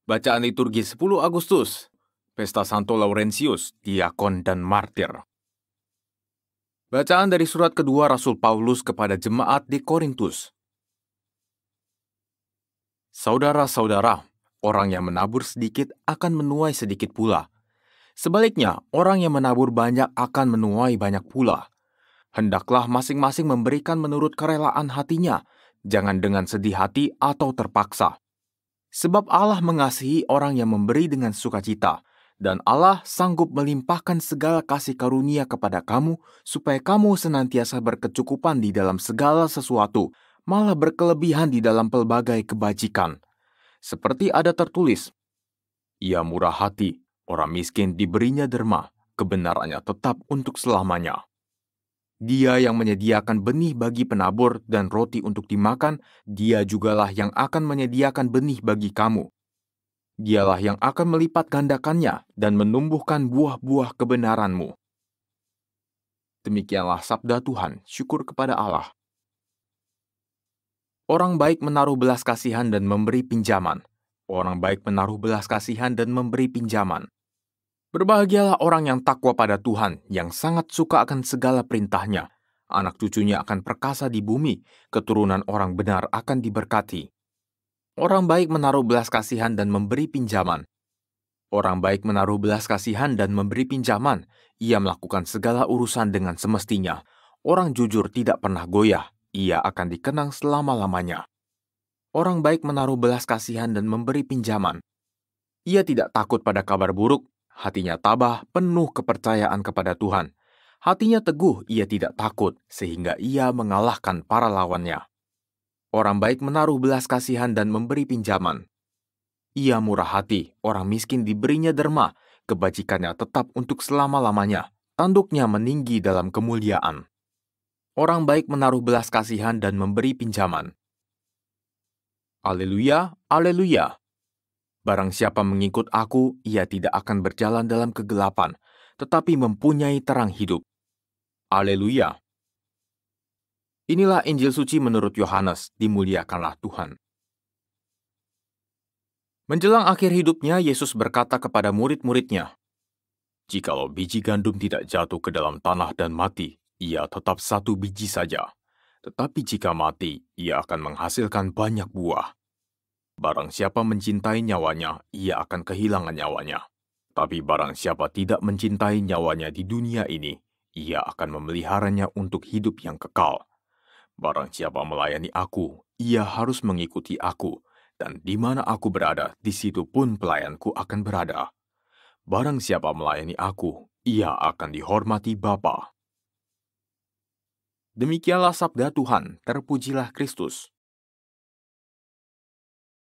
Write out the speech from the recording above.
Bacaan liturgi 10 Agustus, Pesta Santo Laurentius, Diakon dan Martir. Bacaan dari surat kedua Rasul Paulus kepada jemaat di Korintus. Saudara-saudara, orang yang menabur sedikit akan menuai sedikit pula. Sebaliknya, orang yang menabur banyak akan menuai banyak pula. Hendaklah masing-masing memberikan menurut kerelaan hatinya, jangan dengan sedih hati atau terpaksa. Sebab Allah mengasihi orang yang memberi dengan sukacita, dan Allah sanggup melimpahkan segala kasih karunia kepada kamu, supaya kamu senantiasa berkecukupan di dalam segala sesuatu, malah berkelebihan di dalam pelbagai kebajikan. Seperti ada tertulis, Ia murah hati, orang miskin diberinya derma, kebenarannya tetap untuk selamanya. Dia yang menyediakan benih bagi penabur dan roti untuk dimakan, dia jugalah yang akan menyediakan benih bagi kamu. Dialah yang akan melipat gandakannya dan menumbuhkan buah-buah kebenaranmu. Demikianlah sabda Tuhan, syukur kepada Allah. Orang baik menaruh belas kasihan dan memberi pinjaman. Orang baik menaruh belas kasihan dan memberi pinjaman. Berbahagialah orang yang takwa pada Tuhan, yang sangat suka akan segala perintahnya. Anak cucunya akan perkasa di bumi, keturunan orang benar akan diberkati. Orang baik menaruh belas kasihan dan memberi pinjaman. Orang baik menaruh belas kasihan dan memberi pinjaman. Ia melakukan segala urusan dengan semestinya. Orang jujur tidak pernah goyah. Ia akan dikenang selama-lamanya. Orang baik menaruh belas kasihan dan memberi pinjaman. Ia tidak takut pada kabar buruk. Hatinya tabah, penuh kepercayaan kepada Tuhan. Hatinya teguh, ia tidak takut, sehingga ia mengalahkan para lawannya. Orang baik menaruh belas kasihan dan memberi pinjaman. Ia murah hati, orang miskin diberinya derma, kebajikannya tetap untuk selama-lamanya, tanduknya meninggi dalam kemuliaan. Orang baik menaruh belas kasihan dan memberi pinjaman. Haleluya, haleluya. Barang siapa mengikut aku, ia tidak akan berjalan dalam kegelapan, tetapi mempunyai terang hidup. Haleluya. Inilah Injil suci menurut Yohanes, dimuliakanlah Tuhan. Menjelang akhir hidupnya, Yesus berkata kepada murid-muridnya, "Jikalau biji gandum tidak jatuh ke dalam tanah dan mati, ia tetap satu biji saja. Tetapi jika mati, ia akan menghasilkan banyak buah. Barang siapa mencintai nyawanya, ia akan kehilangan nyawanya. Tapi barang siapa tidak mencintai nyawanya di dunia ini, ia akan memeliharanya untuk hidup yang kekal. Barang siapa melayani aku, ia harus mengikuti aku, dan di mana aku berada, di situ pun pelayanku akan berada. Barang siapa melayani aku, ia akan dihormati Bapa." Demikianlah sabda Tuhan, terpujilah Kristus.